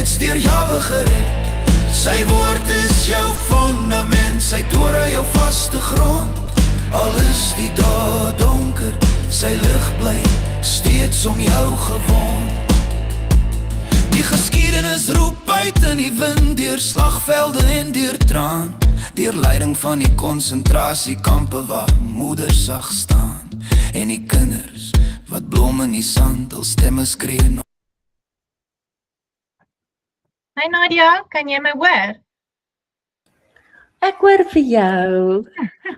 steeds deur Jahwe gered. Sy woord is jou fundament, sy tore jou vaste grond. Al is die dae donker, sy lig bly steeds om jou gewond. Die geskiedenis roep uit in die wind, deur slagvelde en deur traan, deur leiding van die konsentrasiekampe waar moeders sag staan, en die kinders wat blom in die sand, al stemme skree. Hi Nadia, kan jy my hoor? Ek hoor vir jou.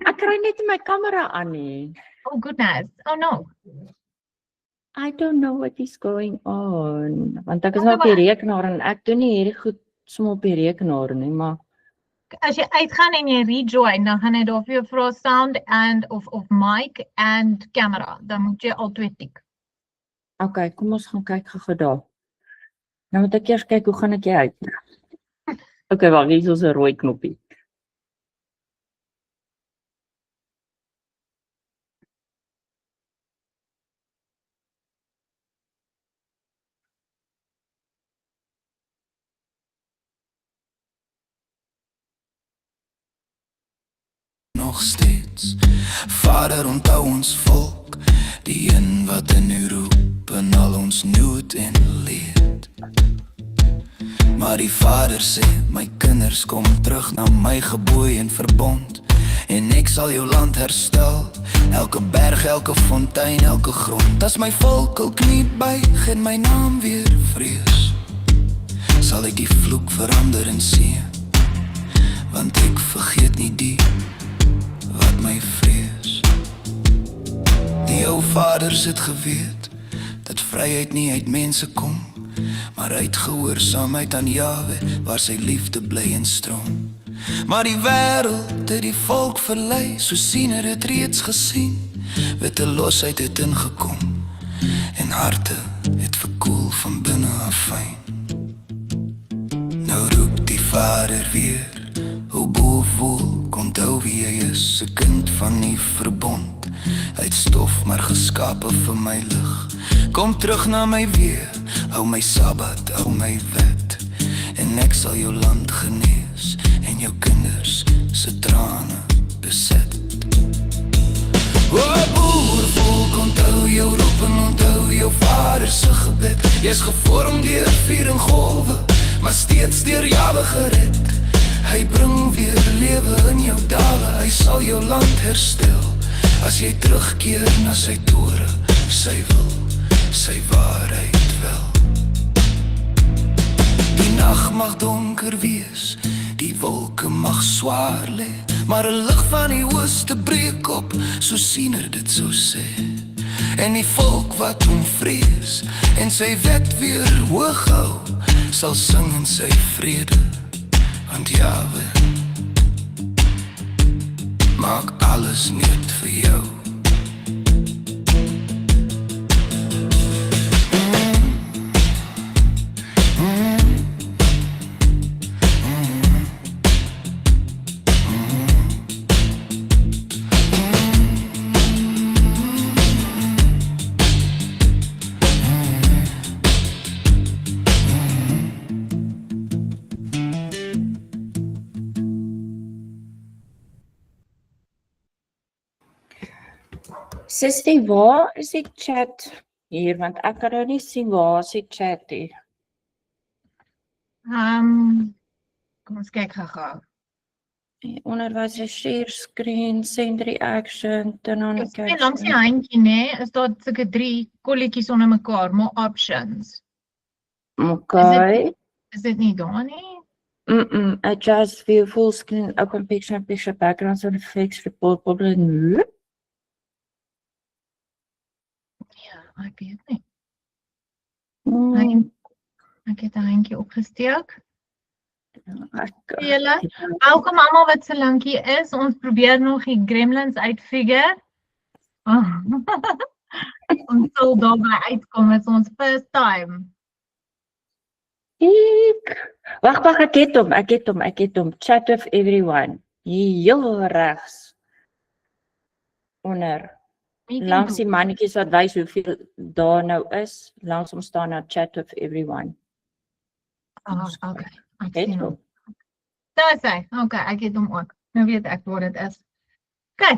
Ek kry net my kamera aan nie. Oh goodness, oh no. I don't know what is going on. Want ek is nou op die rekenaar en ek doen nie hierdie goed sommer op die rekenaar nie, maar As jy uitgaan en jy rejoin, dan gaan hy daar vir jou vra sound and of mic and camera. Dan moet jy al twee tik. okay, kom ons gaan kyk gou daar. Nou moet ek eers kyk hoe gaan ek jy uit. Okay, wag, hier is ons 'n rooi knoppie. Nog steeds, Vader onthou ons volk, die een wat in u roep in al ons nood en leed. Maar die Vader sê, my kinders kom terug na my gebooi en verbond, en ek sal jou land herstel, elke berg, elke fontein, elke grond. As my volk hul knie buig en my naam weer vrees, sal ek die vloek verander in seën, want ek vergeet nie die wat my vrees. Die ou vaders het geweet dat vryheid nie uit mense kom, maar uit gehoorsaamheid aan Jahwe, waar sy liefde bly en stroom. Maar die wêreld het die volk verlei, so siener het reeds gesien, witte losheid het ingekom, en harte het verkoel van binne af fyn. Nou roep die Vader weer, hoe boewoel, onthou wie hy is, 'n kind van die verbond, uit stof maar geskape vir my lig. Kom terug na my weer, hou my Sabbat, hou my wet, en ek sal jou land genees, en jou kinders se trane beset. O boervolk, onthou jou roep en onthou jou Vader se gebed. Jy's gevorm deur vuur en golwe, maar steeds deur Jahwe gered. Hy bring weer lewe in jou dale, hy sal jou land herstel, as jy terugkeer na sy tore, sy wil, sy waarheid wel. Die nag mag donker wees, die wolke mag swaar lê, maar 'n lig van die ooste breek op, so siener dit so sê. En die volk wat hom vrees, en sy wet weer hoog hou, sal sing in sy vrede, want Jahwe maak alles nuut vir jou. Sussie, waar is die chat hier? Want ek kan nou nie sien waar is die chat hier. Kom ons kyk gou. Onderwys share screen, send reaction, turn on Ek sien langs die handjie, nee, is daar sulke 3 kolletjies onder mekaar, more options. Okay. Is dit nie daar nie? Adjust view full screen, open picture background, sound effects, report, problem. Ja, ek weet nie. Ek het 'n handjie opgesteek. Julle, welkom almal wat so lank hier is. Ons probeer nog die gremlins uitfigure. Ons sal daarby uitkom, is ons first time. Wag, ek het hom. Chat with everyone. Heel regs. Onder. Langs die mannetjies wat wys hoeveel daar nou is, langs hom staan nou chat with everyone. Okay. Ek Het sien hom. hom. Daar is hy. Okay, ek het hom ook. Nou weet ek wat dit is. Okay,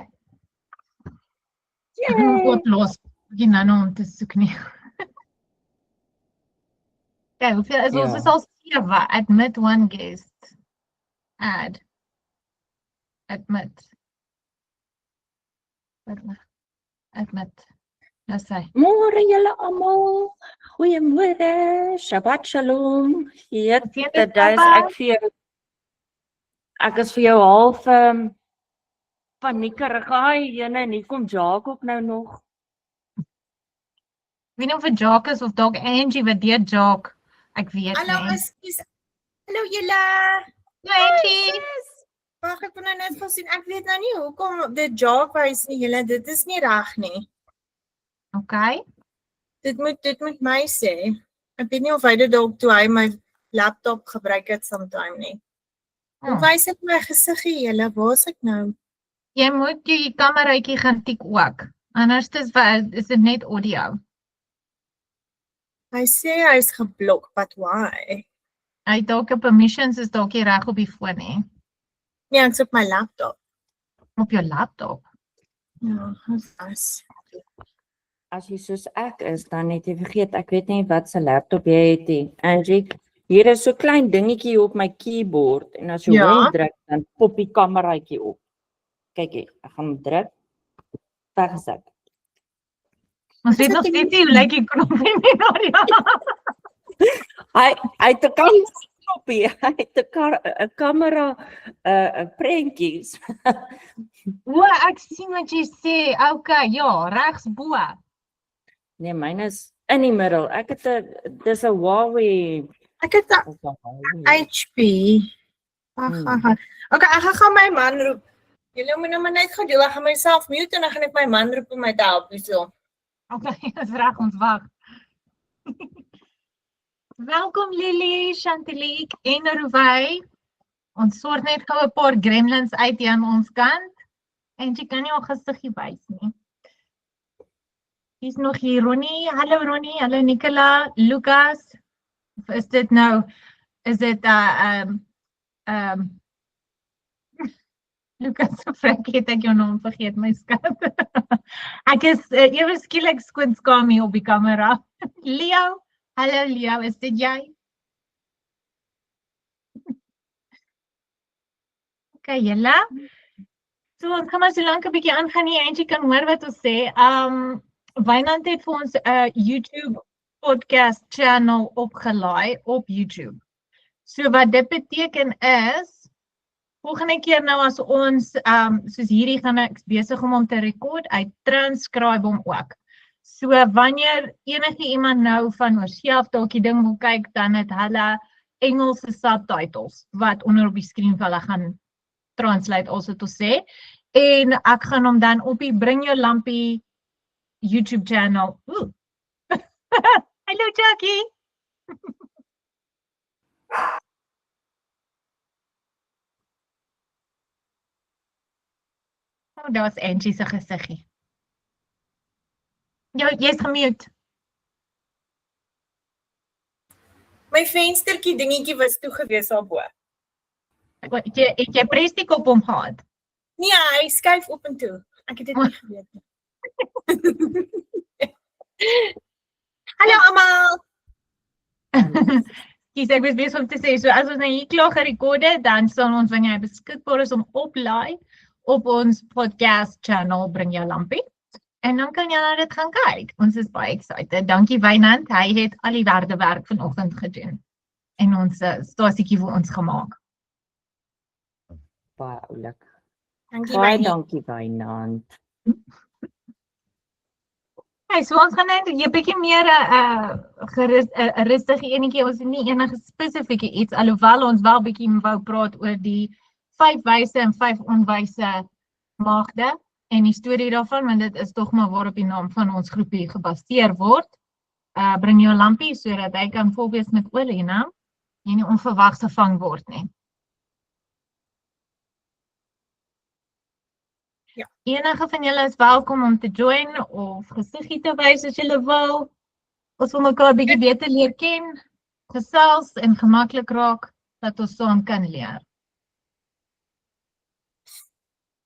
ek gaan hom oplos. Ek gaan nou om te soek nie. Okay, hoeveel is ons? Ja. Is al 7. Admit one guest. Add. Admit. Admit. Dis hy. Môre julle almal. Goeiemôre. Shabbat shalom. Dit is ek vir jou. Ek is vir jou half paniekerig. Ai, jene, en hier kom Jacob nou nog. Ek weet nie of het Jock is of dalk Angie wat deur Jock. Ek weet Hallo, nie. ekskuus. Hallo julle. Hallo Angie. Wag, ek wil nou net gou sien. Ek weet nou nie hoekom dit Jog wys nie julle. Dit is nie reg nie. Okay. Dit moet my sê. Ek weet nie of hy dit dalk toe hy my laptop gebruik het sometime nie. Hoe wys ek my gesiggie julle? Waar is ek nou? Jy moet die kameraatjie gaan tik ook. Anders is dit net audio. Hy sê hy is geblok, but why? Hy dalk 'n permissions is dalk nie reg op die foon nie. Nee, ek's op my laptop. Op jou laptop. Ja, dis. As jy soos ek is, dan het jy vergeet, ek weet nie wat se laptop jy het nie. Angie, hier is so klein dingetjie op my keyboard en as jy hom druk, dan pop die kameraatjie op. Kyk hier, ek gaan hom druk. Weggesit. Ons weet nog steeds nie hoe lyk die knop nie, Nadia. Hy het 'n knoppie, hy het 'n kamera prentjies. O, ek sien wat jy sê. Okay, ja, regs bo. Nee, myne is in die middel. Ek het dis 'n Huawei. Ek het 'n HP. Ag. Okay, ek gaan my man roep. Julle moet nou maar net gou doen. Ek gaan myself mute en dan gaan ek my man roep om my te help hierso. Okay, dis reg, ons wag. Welkom Lily, Chantelique en Rovey. Ons sort net gou 'n paar gremlins uit hier aan ons kant. En jy kan nie al gesiggie wys nie. Hier's nog hier Ronnie. Hallo Ronnie, hallo Nicola, Lucas. Of is dit Lucas, Frankie, het ek jou naam vergeet, my skat. Ek is ewe skielik skoonskaam hier op die kamera. Leo, hallo Leo, is dit jy? Okay, julle. So ons gaan maar so lank 'n bietjie aangaan hier en jy kan hoor wat ons sê. Wynand het vir ons 'n YouTube podcast channel opgelaai op YouTube. So wat dit beteken is, volgende keer nou as ons soos hierdie gaan ek besig om hom te rekord, hy transcribe hom ook. So wanneer enige iemand nou van oorsee af dalk die ding wil kyk, dan het hulle Engelse subtitles wat onder op die skerm vir hulle gaan translate as dit ons sê. En ek gaan hom dan op die Bring Jou Lampie YouTube channel. Hallo Jackie. Oh, daar's Angie se gesiggie. Jy's gemute. My venstertjie dingetjie was toe gewees daarbo. Het jy prestig op hom gehad? Nee, hy skuif op en toe. Ek het dit nie geweet nie. Hallo almal. Ek was besig om te sê, so as ons nou hier klaar gerekord het, dan sal ons wanneer hy beskikbaar is om oplaai op ons podcast channel Bring Jou Lampie. En dan kan jy na dit gaan kyk. Ons is baie excited. Dankie Wynand, hy het al die harde werk vanoggend gedoen. En ons stasietjie vir ons gemaak. Baie oulik. Dankie Baie Wynand. dankie Wynand. Hey, so ons gaan net 'n bietjie meer 'n rustige enetjie, ons het nie enige spesifieke iets, alhoewel ons wel bietjie wou praat oor die 5 wyse en 5 onwyse maagde en die storie daarvan, want dit is tog maar waarop die naam van ons groepie gebaseer word. Bring Jou Lampie sodat hy kan vol wees met olie, né? En nie onverwags gevang word nie. Ja. Enige van julle is welkom om te join of gesiggie te wys as julle wil. Ons wil mekaar 'n bietjie beter leer ken. gesels en gemaklik raak dat ons saam kan leer.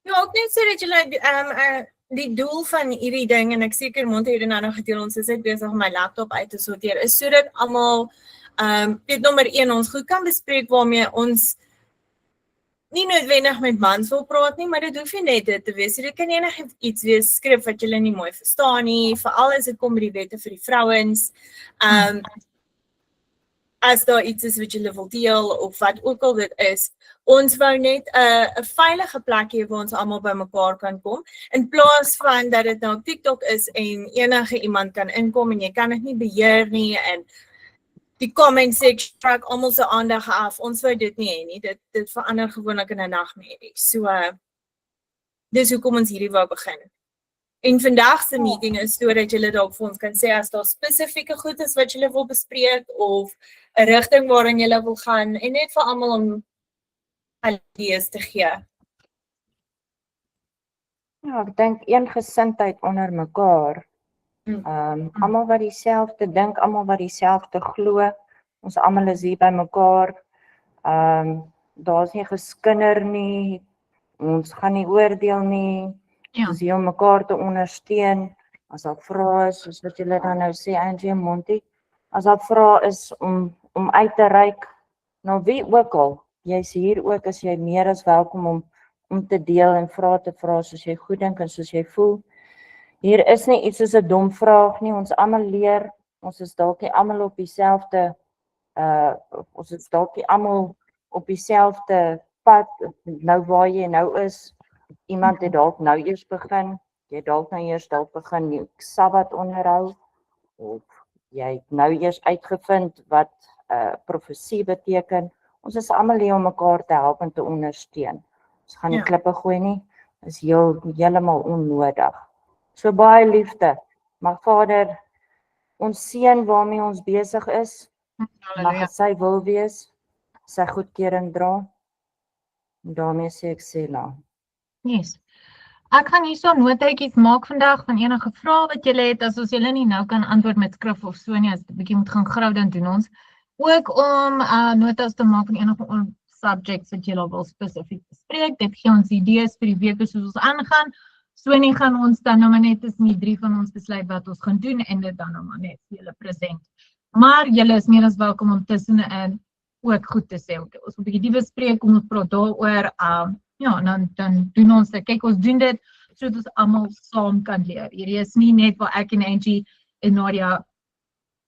Ja, ook net so dat julle die doel van hierdie ding en ek seker Monty het dit nou nog gedeel, ons is net besig om my laptop uit te sorteer, is sodat almal weet nommer 1 ons goed kan bespreek waarmee ons nie noodwendig met mans wil praat nie, maar dit hoef nie net dit te wees. Dit kan enigiets wees, skrif wat julle nie mooi verstaan nie, veral as dit kom by die wette vir die vrouens. As daar iets is wat julle wil deel of wat ook al dit is, ons wou net 'n veilige plek hê waar ons almal bymekaar kan kom, in plaas van dat dit nou op TikTok is en enige iemand kan inkom en jy kan dit nie beheer nie en die comment section trek almal se aandag af. Ons wou dit nie hê nie. Dit verander gewoonlik in 'n nagmerrie. So dis hoekom ons hierdie wou begin. En vandag se meeting is sodat julle dalk vir ons kan sê as daar spesifieke goed is wat julle wil bespreek of 'n rigting waarin julle wil gaan en net vir almal om idees te gee. Ja, ek dink eensgesindheid onder mekaar. Almal wat dieselfde dink, almal wat dieselfde glo. Ons almal is hier by mekaar. Daar's nie geskinder nie. Ons gaan nie oordeel nie. Ja. Ons hier om mekaar te ondersteun. As daar vrae is, soos wat julle dan nou sê, Angie en Monty, as daar vrae is om uit te reik, nou wie ook al, jy's hier ook as jy meer as welkom om te deel en vrae te vra soos jy goed dink en soos jy voel. Hier is nie iets soos 'n dom vraag nie, ons almal leer, ons is dalk nie almal op dieselfde, ons is dalk nie almal op dieselfde pad, nou waar jy nou is, iemand het dalk nou eers begin, jy dalk nou eers begin die Sabbat onderhou, of jy het nou eers uitgevind wat profesie beteken. Ons is almal hier om mekaar te help en te ondersteun. Ons gaan nie klippe gooi nie, is heeltemal onnodig. So baie liefde, mag Vader ons seën waarmee ons besig is, mag dit sy wil wees, sy goedkeuring dra, en daarmee sê ek Sela. Yes. Ek gaan hierso notaatjies maak vandag van enige vrae wat julle het, as ons julle nie nou kan antwoord met skrif of so nie, as dit 'n bietjie moet gaan grou, dan doen ons. Ook om notas te maak van enige subjects wat julle wil spesifiek bespreek. Dit gee ons idees vir die week soos ons aangaan. So nie gaan ons dan nou maar net tussen die 3 van ons besluit wat ons gaan doen en dit dan nou maar net vir julle present. Maar julle is meer as welkom om tussenin ook goed te sê. Okay, ons wil 'n bietjie die bespreek, kom ons praat daaroor. Ja, dan doen ons dit. Kyk, ons doen dit sodat ons almal saam kan leer. Hierdie is nie net waar ek en Angie en Nadia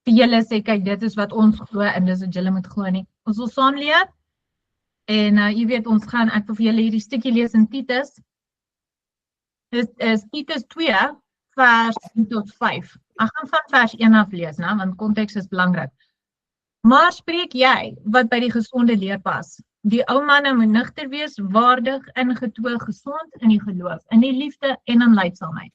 vir julle sê, kyk, dit is wat ons glo en dis wat julle moet glo nie. Ons wil saam leer. En jy weet, ons gaan, ek wil vir julle hierdie stukkie lees in Titus. Dit is Titus 2 vers 1 tot 5. Ek gaan van vers 1 af lees, né, want konteks is belangrik. Maar spreek jy wat by die gesonde leer pas. Die ou manne moet nugter wees, waardig, ingetoog, gesond in die geloof, in die liefde en in lydsaamheid.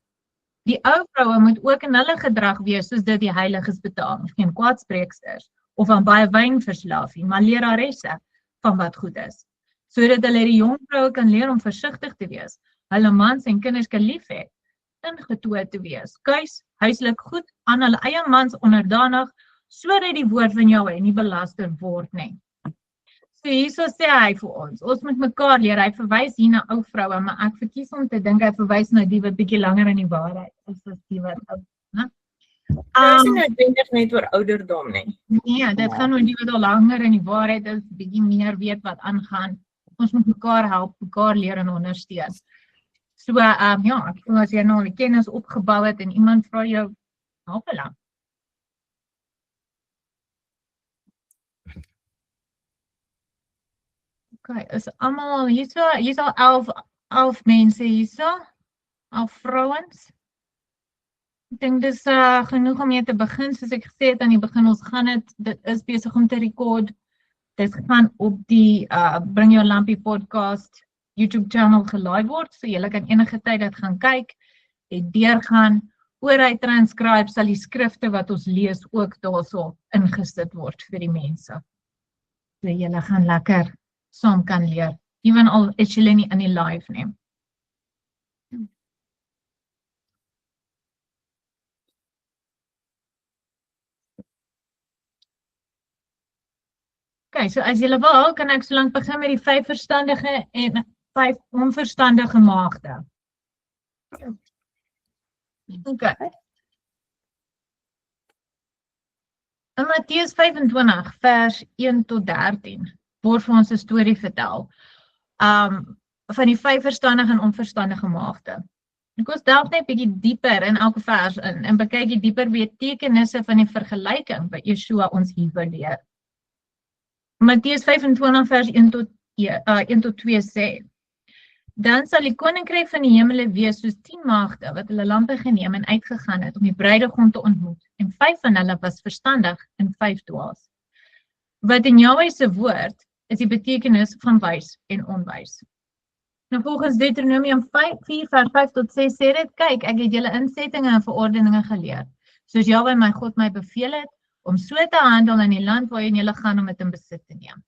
Die ou vroue moet ook in hulle gedrag wees soos dit die heiliges betaam, geen kwaadspreeksters of aan baie wyn verslaaf nie, maar leraresse van wat goed is, sodat hulle die jong vroue kan leer om versigtig te wees, hulle mans en kinders kan lief hê, ingetoog te wees, kuis, huislik goed, aan hulle eie mans onderdanig, sodat die woord van Jahwe nie belaster word nie. So hierso sê hy vir ons moet mekaar leer, hy verwys hier na ou vroue, maar ek verkies om te dink hy verwys na die wat bietjie langer in die waarheid is as die wat oud, né? Dit is nie noodwendig net oor ouderdom nie. Nee, dit gaan oor die wat al langer in die waarheid is, bietjie meer weet wat aangaan. Ons moet mekaar help, mekaar leer en ondersteun. So ja, ek voel as jy nou 'n kennis opgebou het en iemand vra jou, help hulle. Okay, is almal hier's al 11 mense hierso, 11 vrouens. Ek dink dis genoeg om mee te begin, soos ek gesê het aan die begin, dit is besig om te rekord. Dit gaan op die Bring Your Lampie podcast YouTube channel gelaai word, so julle kan enige tyd dit gaan kyk, en deurgaan, oor hy transcribe sal die skrifte wat ons lees ook daarso ingesit word vir die mense. So julle gaan lekker saam kan leer, ewen al is julle nie in die live nie. Okay, so as julle wil, kan ek solank begin met die 5 verstandige en 5 onverstandige maagde. Okay. In Matteus 25 vers 1 tot 13 word vir ons 'n storie vertel van die 5 verstandige en onverstandige maagde. Ek ons delf net 'n bietjie dieper in elke vers in en bekyk die dieper betekenisse van die vergelyking wat Yeshua ons hier wil leer. Matteus 25 vers 1 tot 2 sê: Dan sal die koninkryk van die hemele wees soos 10 maagde wat hulle lampe geneem en uitgegaan het om die bruidegom te ontmoet, en 5 van hulle was verstandig en 5 dwaas. Wat in Jahwe se woord is die betekenis van wys en onwys. Nou volgens Deuteronomium 4 vers 5 tot 6 sê dit: Kyk, ek het julle insettinge en verordeninge geleer, soos Jahwe my God my beveel het, om so te handel in die land waarin julle gaan om dit in besit te neem.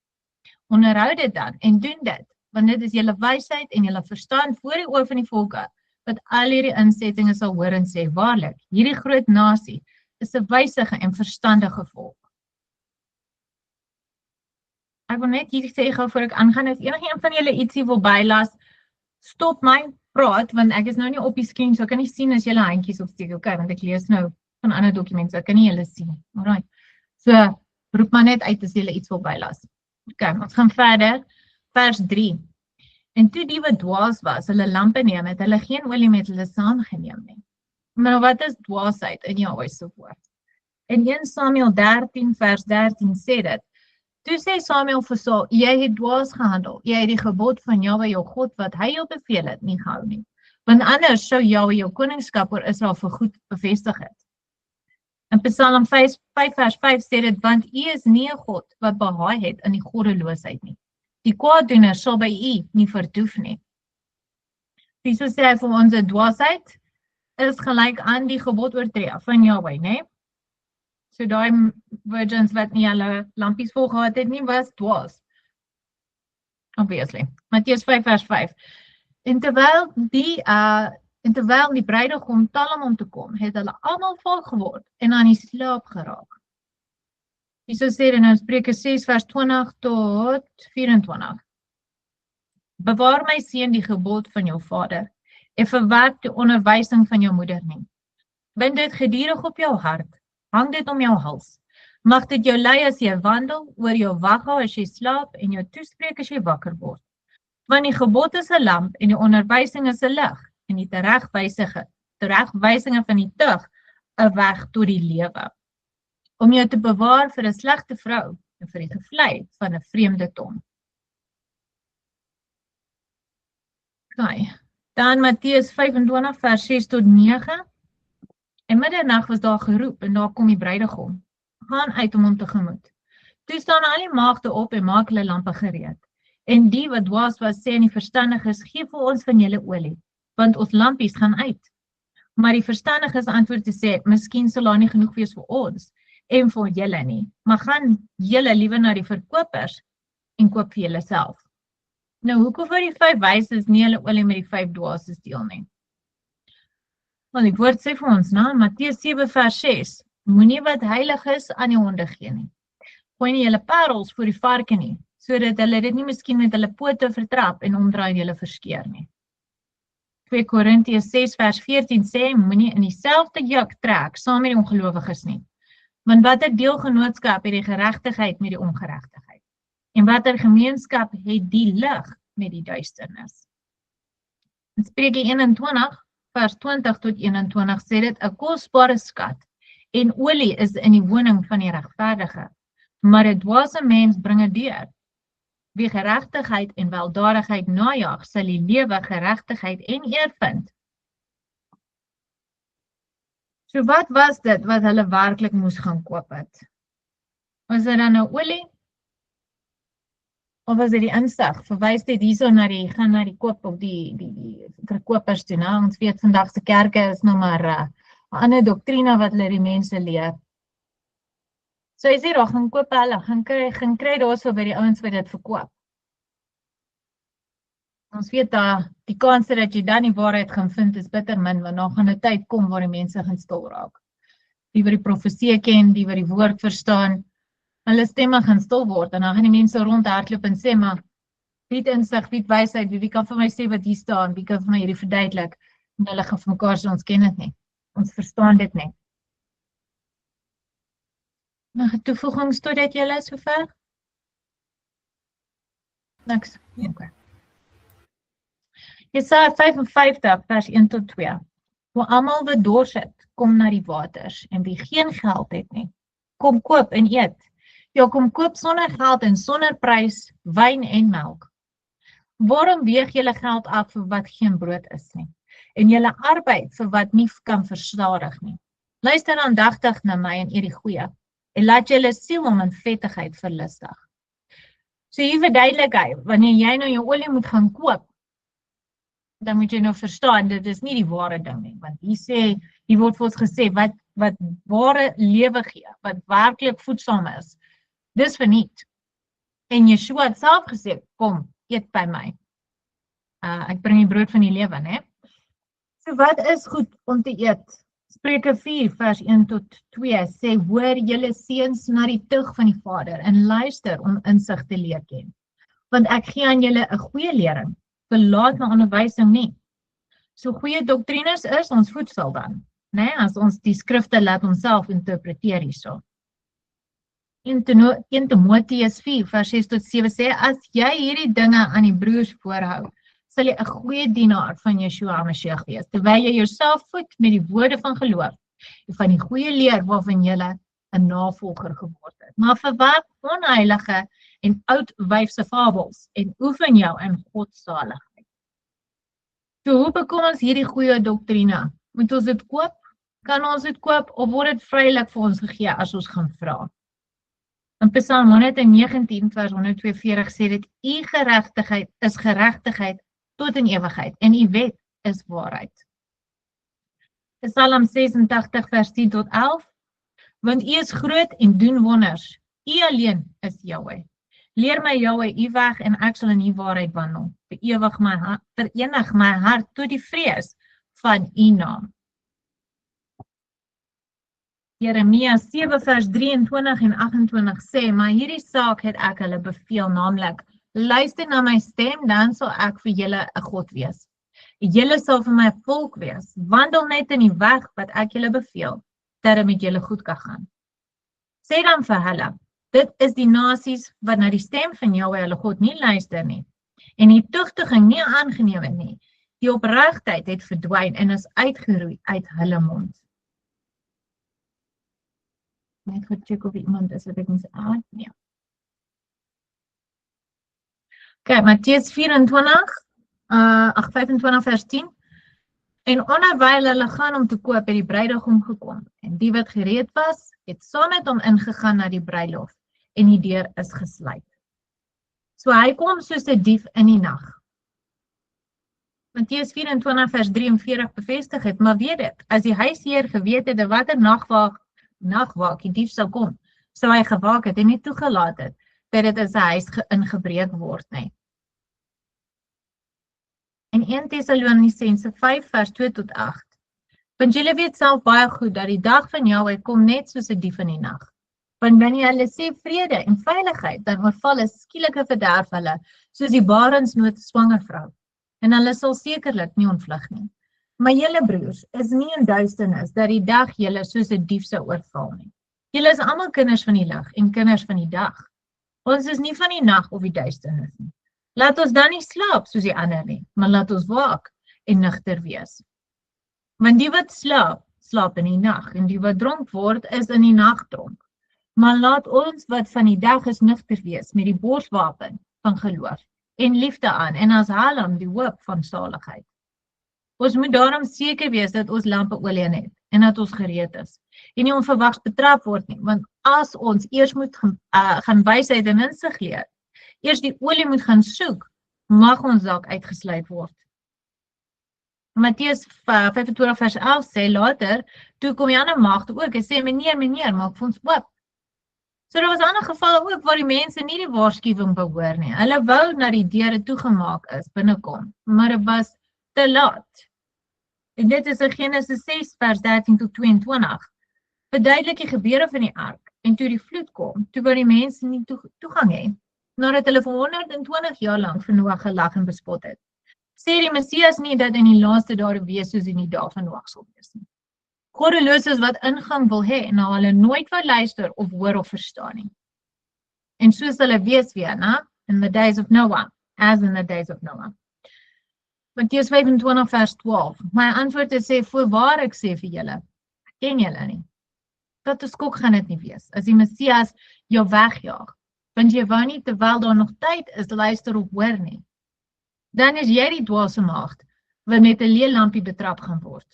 Onderhou dit dan en doen dit, want dit is julle wysheid en julle verstand voor die oë van die volke, wat al hierdie insettinge sal hoor en sê: Waarlik, hierdie groot nasie is 'n wysige en verstandige volk. Ek wil net hier sê gou voor ek aangaan, as enige een van julle ietsie wil bylas, stop my, praat, want ek is nou nie op die skerm, so ek kan nie sien as julle handjies opsteek, okay, want ek lees nou van ander dokumente, so ek kan nie julle sien. Alright. So, roep maar net uit as julle iets wil bylas. Okay, ons gaan verder. Vers 3. En toe die wat dwaas was, hulle lampe neem, het hulle geen olie met hulle saamgeneem nie. Maar wat is dwaasheid in Jahwe se woord? In 1 Samuel 13 vers 13 sê dit: Toe sê Samuel vir Saul: Jy het dwaas gehandel, jy het die gebod van Jahwe jou God wat hy jou beveel het, nie gehou nie. Want anders sou Jahwe jou koningskap oor Israel vergoed bevestig het. In Psalm 5 vers 5 sê dit: Want U is nie 'n God wat behaag het in die goddeloosheid nie. Die kwaaddoener sal by U nie vertoef nie. Jesus sê vir ons dwaasheid is gelyk aan die gebod oortree van Jahwe, né? So daai virgins wat nie hulle lampies vol gehad het nie, was dwaas. Obviously. Matteus 5 vers 5. En terwyl die bruidegom tal om te kom, het hulle almal vol geword en aan die slaap geraak. Jesus sê in Spreuke 6 vers 20 tot 24. Bewaar my seun die gebod van jou vader en verwerp die onderwysing van jou moeder nie. Bind dit gedurig op jou hart, hang dit om jou hals. Mag dit jou lei as jy wandel, oor jou wag hou as jy slaap en jou toespreek as jy wakker word. Want die gebod is 'n lamp en die onderwysing is 'n lig en die teregwysinge van die tug 'n weg tot die lewe. Om jou te bewaar vir 'n slegte vrou en vir die gevlei van 'n vreemde tong. Okay. Dan Matteus 25 vers 6 tot 9. En middernag was daar geroep en daar kom die bruidegom. Gaan uit om hom tegemoet. Toe staan al die maagde op en maak hulle lampe gereed. En die wat dwaas was sê aan die verstandiges: Gee vir ons van julle olie, want ons lampies gaan uit. Maar die verstandiges antwoord te sê: Miskien sal daar nie genoeg wees vir ons en vir julle nie, maar gaan julle liewer na die verkopers en koop vir julle self. Nou, hoekom vir die 5 wyses nie hulle olie met die 5 dwaases deel nie? Want die woord sê vir ons, Matteus 7 vers 6, moenie wat heilig is aan die honde gee nie. Gooi nie julle parels voor die varke nie, sodat hulle dit nie miskien met hulle pote vertrap en omdraai en julle verskeer nie. 2 Korintiërs 6 vers 14 sê, moenie in dieselfde juk trek saam met die ongelowiges nie. Want watter deelgenootskap het die geregtigheid met die ongeregtigheid? En watter gemeenskap het die lig met die duisternis? In Spreuke 21 vers 20 tot 21 sê dit: 'n kosbare skat en olie is in die woning van die regverdige, maar 'n dwaase mens bring dit deur. Wie geregtigheid en weldadigheid najag, sal die lewe, geregtigheid en eer vind. So wat was dit wat hulle werklik moes gaan koop het? Was dit dan nou olie? Of was dit die insig? Verwys dit hierso na die, gaan na die koop of die verkopers toe, nou? Ons weet vandag se kerke is nou maar 'n ander doktrine wat hulle die mense leer. So hy sê daar, gaan koop hulle, gaan kry daarso by die ouens wat dit verkoop. Ons weet die kans dat jy dan die waarheid gaan vind is bitter min, want daar gaan 'n tyd kom waar die mense gaan stil raak. Die wat die profesie ken, die wat die woord verstaan, hulle stemme gaan stil word en dan gaan die mense rondhardloop en sê maar wie het insig, wie het wysheid, wie kan vir my sê wat hier staan, wie kan vir my hierdie verduidelik en hulle gaan vir mekaar sê ons ken dit nie, ons verstaan dit nie. Nog 'n toevoegings totdat julle sover? Niks. Okay. Jesaja 55 vers 1 tot 2. Hoe almal wat dors het, kom na die waters en wie geen geld het nie, kom koop en eet. Ja, kom koop sonder geld en sonder prys wyn en melk. Waarom weeg julle geld af vir wat geen brood is nie en julle arbeid vir wat nie kan verstadig nie? Luister aandagtig na my en eet die goeie en laat julle siel om in vettigheid verlustig. So hier verduidelik hy, wanneer jy nou jou olie moet gaan koop, dan moet jy nou verstaan, dit is nie die ware ding nie, want hier word vir ons gesê, wat ware lewe gee, wat werklik voedsaam is, dis verniet. En Yeshua het self gesê, kom, eet by my. Ek bring die brood van die lewe, né? So wat is goed om te eet? Spreuke 4 vers 1 tot 2 sê, hoor julle seuns na die tug van die Vader en luister om insig te leer ken. Want ek gee aan julle 'n goeie lering, verlaat my onderwysing nie. So goeie doktrines is ons voedsel dan, né? As ons die skrifte laat onsself interpreteer hierso. 1 Timoteus 4 vers 6 tot 7 sê, as jy hierdie dinge aan die broers voorhou, sal jy 'n goeie dienaar van Yeshua HaMashiach wees, terwyl jy jouself voed met die woorde van geloof en van die goeie leer waarvan jy 'n navolger geword het. Maar verwerp onheilige en oudwyfse fabels en oefen jou in godsaligheid. So hoe bekom ons hierdie goeie doktrine? Moet ons dit koop? Kan ons dit koop of word dit vrylik vir ons gegee as ons gaan vra? In Psalm 119 vers 142 sê dit, u geregtigheid is geregtigheid tot in ewigheid en u wet is waarheid. Psalm 86 vers 10 tot 11, want u is groot en doen wonders, u alleen is Jahweh. Leer my Jahweh u weg en ek sal in u waarheid wandel. Verenig my hart tot die vrees van u naam. Jeremia 7 vers 23 en 28 sê, maar hierdie saak het ek hulle beveel, naamlik, luister na my stem, dan sal ek vir julle 'n God wees. Julle sal vir my volk wees, wandel net in die weg wat ek julle beveel, dat dit met julle goed kan gaan. Sê dan vir hulle, dit is die nasies wat na die stem van Jahweh hulle God nie luister nie, en die tugtiging nie aangeneem het nie, die opregtheid het verdwyn en is uitgeroei uit hulle mond. Net gaan check of iemand is wat ek moet aanneem. Okay, Matteus 25 vers 10. En onderwyl hulle gaan om te koop, het die bruidegom gekom. En die wat gereed was, het saam met hom ingegaan na die bruilof. En die deur is gesluit. So hy kom soos 'n dief in die nag. Matteus 24 vers 43 bevestig het, maar weet dit, as die huisheer geweet het wat 'n nagwaak die dief sou kom, sou hy gewaak het en nie toegelaat het, dat dit in sy huis ingebreek word nie. In 1 Tessalonisense 5 vers 2 tot 8. Want julle weet self baie goed dat die dag van Jahweh kom net soos 'n dief in die nag. Want wanneer hulle sê vrede en veiligheid, dan oorval 'n skielike verderf hulle, soos die barensnood swanger vrou. En hulle sal sekerlik nie ontvlug nie. Maar julle broers is nie in duisternis dat die dag julle soos 'n dief sou oorval nie. Julle is almal kinders van die lig en kinders van die dag. Ons is nie van die nag of die duisternis nie. Laat ons dan nie slaap soos die ander nie, maar laat ons waak en nugter wees. Want die wat slaap, slaap in die nag, en die wat dronk word, is in die nag dronk. Maar laat ons wat van die dag is nugter wees met die borswapen van geloof en liefde aan, en as helm die hoop van saligheid. Ons moet daarom seker wees dat ons lampe olie het en dat ons gereed is en nie onverwags betrap word nie, want as ons eers moet gaan wysheid en insig leer, eers die olie moet gaan soek, mag ons dalk uitgesluit word. Matteus 25 vers 11 sê later, toe kom die ander magte ook en sê, meneer, maak vir ons oop. So daar was ander gevalle ook waar die mense nie die waarskuwing behoor nie. Hulle wou na die deure toegemaak is binnekom, maar dit was te laat. En dit is in Genesis 6 vers 13 tot 22. Verduidelik die gebeure van die ark En toe die vloed kom, toe wou die mense nie toegang hê, nadat hulle vir 120 jaar lank vir Noag gelag en bespot het. Sê die Messias nie dat in die laaste dae wees soos in die dae van Noag sal wees nie. Goddeloses wat ingang wil hê, na hulle nooit wou luister of hoor of verstaan nie. En soos hulle wees weer, in the days of Noah, as in the days of Noah. Matteus 25 vers 12. My antwoord is sê, voorwaar ek sê vir julle, ek ken julle nie. Dat 'n skok gaan dit nie wees, as die Messias jou wegjaag, want jy wou nie terwyl daar nog tyd is, luister of hoor nie. Dan is jy die dwaase maagd, wat met 'n leelampie betrap gaan word.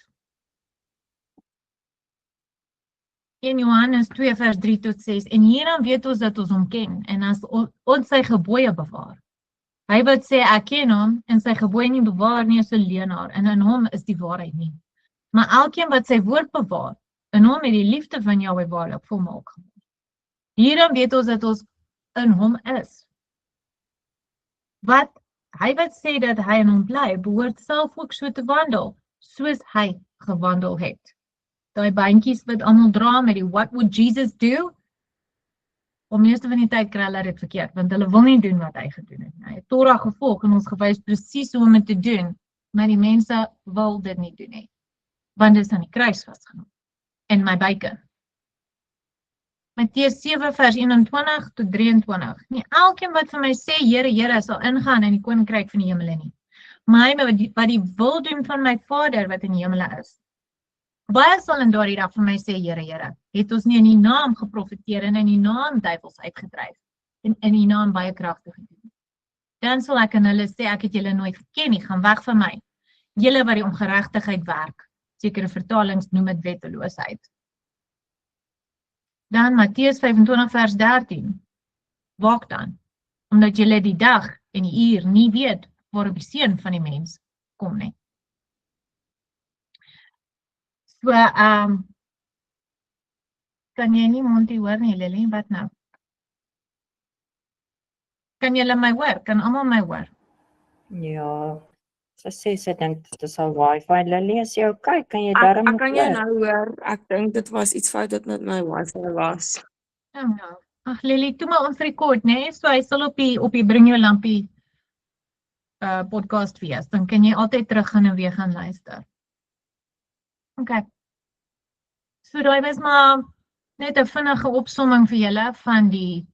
In Johannes 2 vers 3 tot 6, en hieraan weet ons dat ons hom ken, en as ons sy gebooie bewaar. Hy wat sê ek ken hom, en sy gebooie nie bewaar nie, is 'n leienaar, en in hom is die waarheid nie. Maar elkeen wat sy woord bewaar, in hom het die liefde van Jahwe waarlik volmaak geword. Hieraan weet ons dat ons in hom is. Hy wat sê dat hy in hom bly, behoort self ook so te wandel, soos hy gewandel het. Daai bandjies wat almal dra met die what would Jesus do? Om meeste van die tyd kry hulle dit verkeerd, want hulle wil nie doen wat hy gedoen het. Hy het Torah gevolg en ons gewys presies hoe om dit te doen, maar die mense wil dit nie doen nie. Want dit is aan die kruis vasgemaak. En my byke. Matteus 7 vers 21 tot 23. Nie elkeen wat vir my sê, Here, Here, sal ingaan in die koninkryk van die hemele nie. Maar hy wat die wil doen van my Vader wat in die hemele is. Baie sal in daardie dag vir my sê, Here, Here, het ons nie in die naam geprofeteer en in die naam duivels uitgedryf en in die naam baie kragtig gedoen. Dan sal ek aan hulle sê, ek het julle nooit geken nie, gaan weg van my. Julle wat die ongeregtigheid werk. Sekere vertalings noem dit wetteloosheid. Dan Matteus 25 vers 13. Waak dan, omdat julle die dag en die uur nie weet waarop die seun van die mens kom nie. So, kan jy nie Monty hoor nie, Lily, wat nou? Kan julle my hoor? Kan almal my hoor? Ja, sy dink dit is al wifi. Lily, is jy okay? Kan jy daarom Ek kan jou nou hoor. Ek dink dit was iets fout dat met my wifi was. Ja. Ag Lily, toe maar ons rekord, né? So hy sal op die Bring Jou Lampie podcast wees. Dan kan jy altyd terug gaan en weer gaan luister. Okay. So daai was maar net 'n vinnige opsomming vir julle van die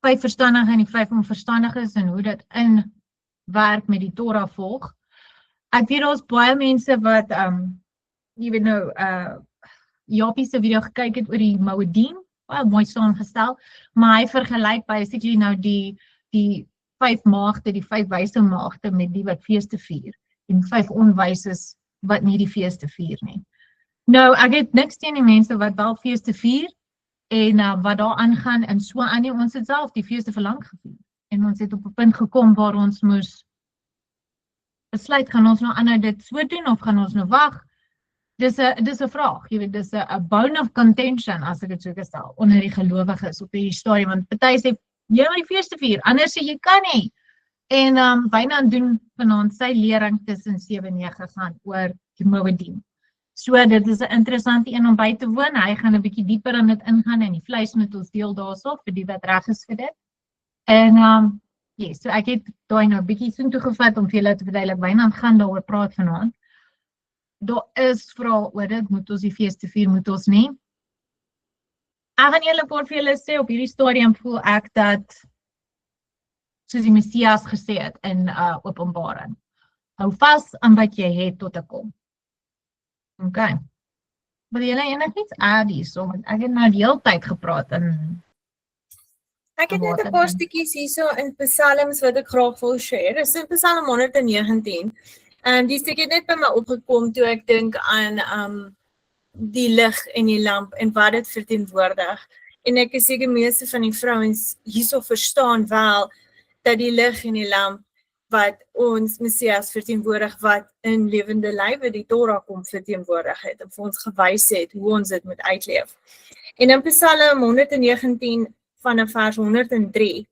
5 verstandiges en die 5 onverstandiges en hoe dit in werk met die Torah volg. Ek weet daar's baie mense wat jy weet nou Japie se video gekyk het oor die Moedim, baie mooi saamgestel, maar hy vergelyk basically nou die 5 maagde, die 5 wyse maagde met die wat feeste vier en 5 onwyses wat nie die feeste vier nie. Nou, ek het niks teen die mense wat wel feeste vier en wat daar aangaan en so aan nie, ons het self die feeste vir lank gevier. En ons het op 'n punt gekom waar ons moes besluit, gaan ons nou aanhou dit so doen of gaan ons nou wag? Dis 'n vraag, jy weet, dis 'n bone of contention as ek dit so gestel onder die gelowiges op hierdie stadium, want party sê jy moet die feeste vier, anders sê jy kan nie. En Wynand doen vanaand sy lering tussen 7 en 9 gaan oor die Moedim. So dit is 'n interessante een om by te woon. Hy gaan 'n bietjie dieper in dit ingaan en die vleis met ons deel daarso vir die wat reg is vir dit. En so ek het daai nou 'n bietjie soontoe gevat om vir julle te verduidelik. Wynand gaan daaroor praat vanaand. Daar is vrae oor dit, moet ons die feeste vier, moet ons nie? Ek gaan eerlikwaar vir julle sê, op hierdie stadium voel ek dat, soos die Messias gesê het in Openbaring, hou vas aan wat jy het tot ek kom. Okay. Wil julle enigiets add hierso, want ek het nou die hele tyd gepraat en Ek het net 'n paar stukkies hierso in Psalms wat ek graag wil share. Dis in Psalm 119. Die stukkie het net by my opgekom toe ek dink aan die lig en die lamp en wat dit verteenwoordig. En ek is seker meeste van die vrouens hierso verstaan wel dat die lig en die lamp wat ons Messias verteenwoordig, wat in lewende lywe die Torah kom verteenwoordig het en vir ons gewys het hoe ons dit moet uitleef. En in Psalm 119 vanaf vers 103,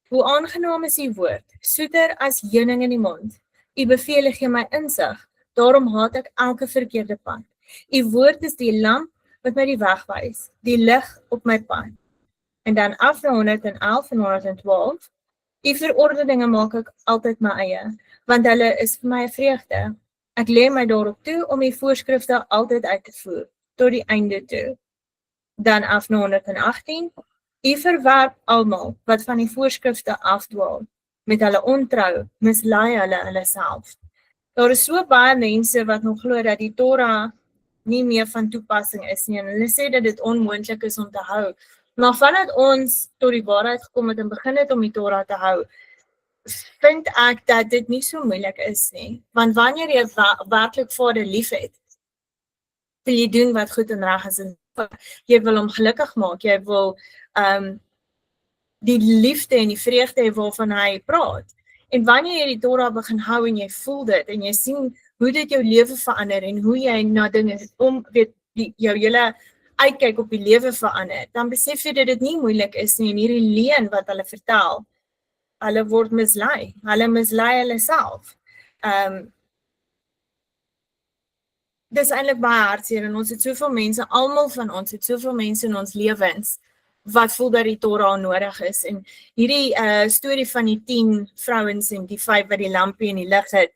hoe aangenaam is die woord, soeter as heuning in die mond. U beveel gee my insig, daarom haat ek elke verkeerde pad. U woord is die lamp wat my die weg wys, die lig op my pad. En dan af na 111 en 112, die verordeninge maak ek altyd my eie, want hulle is vir my 'n vreugde. Ek lê my daarop toe om die voorskrifte altyd uit te voer, tot die einde toe. Dan af na 118, u verwerp almal wat van die voorskrifte afdwaal, met hulle ontrou, mislei hulle self. Daar is so baie mense wat nog glo dat die Torah nie meer van toepassing is nie, en hulle sê dat dit onmoontlik is om te hou. Maar vandat ons tot die waarheid gekom het en begin het om die Torah te hou, vind ek dat dit nie so moeilik is nie. Want wanneer jy werklik Vader lief het, wil jy doen wat goed en reg is, en jy wil hom gelukkig maak, jy wil die liefde en die vreugde hê waarvan hy praat. En wanneer jy die Torah begin hou en jy voel dit, en jy sien hoe dit jou lewe verander, en hoe jy na dinge jou hele uitkyk op die lewe verander, dan besef jy dat dit nie moeilik is nie, en hierdie leuen wat hulle vertel, hulle word mislei hulle self. Dis eintlik baie hartseer, en ons het soveel mense, almal van ons het soveel mense in ons lewens, wat voel dat die Torah nodig is, en hierdie storie van die 10 vrouens en die 5 wat die lampie en die lig het,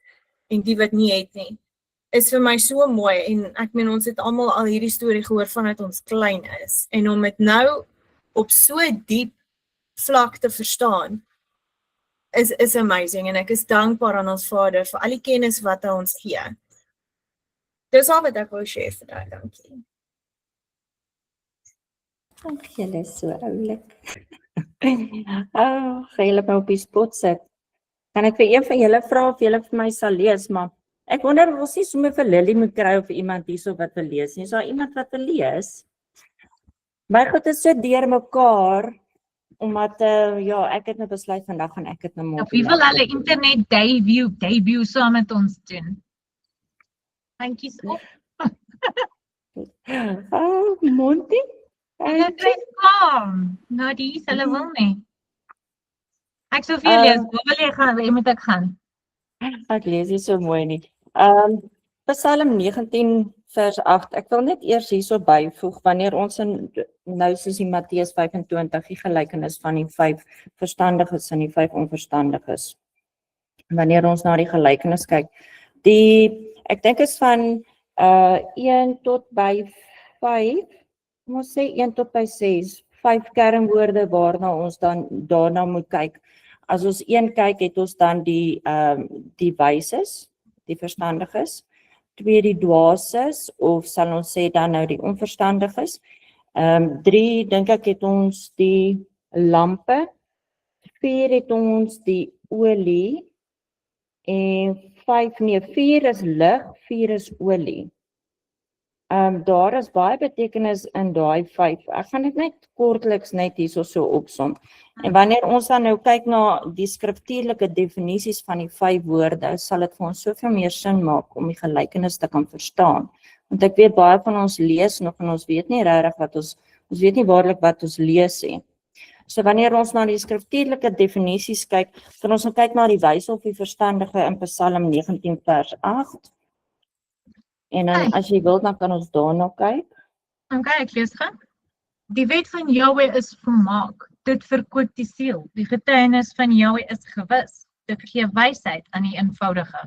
en die wat nie het nie, is vir my so mooi, en ek meen ons het almal al hierdie storie gehoor vanuit ons klein is, en om dit nou op so diep vlak te verstaan, is amazing, en ek is dankbaar aan ons Vader vir al die kennis wat hy ons gee. Dis al wat ek wil share vandag, dankie. Ag, julle is so oulik. Julle my op die spot sit. Kan ek vir een van julle vra of julle vir my sal lees, maar ek wonder of ons nie sommer vir Lily moet kry of iemand hierso wat wil lees nie. Is daar iemand wat wil lees? My goed is so deur mekaar, omdat ek het nou besluit vandag gaan ek het nou maak. Wie wil hulle internet debut saam met ons doen? Dankie so. Monty? Hulle kry kom. Nou die hulle wil nie. Ek sou vir lees, waar wil jy gaan? Waar moet ek gaan? Ek lees nie so mooi nie. Psalm 19 vers 8. Ek wil net eers hierso byvoeg, wanneer ons nou soos die Matteus 25 die gelykenis van die 5 verstandiges en die 5 onverstandiges. Wanneer ons na die gelykenis kyk, ek dink is van 1 tot by 5, ons sê 1 tot by 6, 5 kernwoorde waarna ons dan daarna moet kyk. As ons 1 kyk, het ons dan die wyses, die verstandiges, 2 die dwaases, of sal ons sê dan nou die onverstandiges. 3 dink ek het ons die lampe, 4 het ons die olie, en 4 is lig, 4 is olie. Daar is baie betekenis in daai 5. Ek gaan dit net kortliks net hierso so opsom. En wanneer ons dan nou kyk na die skriftuurlike definisies van die 5 woorde, sal dit vir ons soveel meer sin maak om die gelykenis te kan verstaan. Want ek weet baie van ons lees nog en ons weet nie regtig wat ons weet nie waarlik wat ons lees nie. So wanneer ons na die skriftuurlike definisies kyk, kan ons kyk na die wyse of die verstandige in Psalm 19 vers 8. En dan as jy wil, dan kan ons daarna kyk. Okay, ek lees gaan. Die wet van Jahweh is volmaak. Dit verkoop die siel. Die getuienis van Jahweh is gewis. Dit gee wysheid aan die eenvoudige.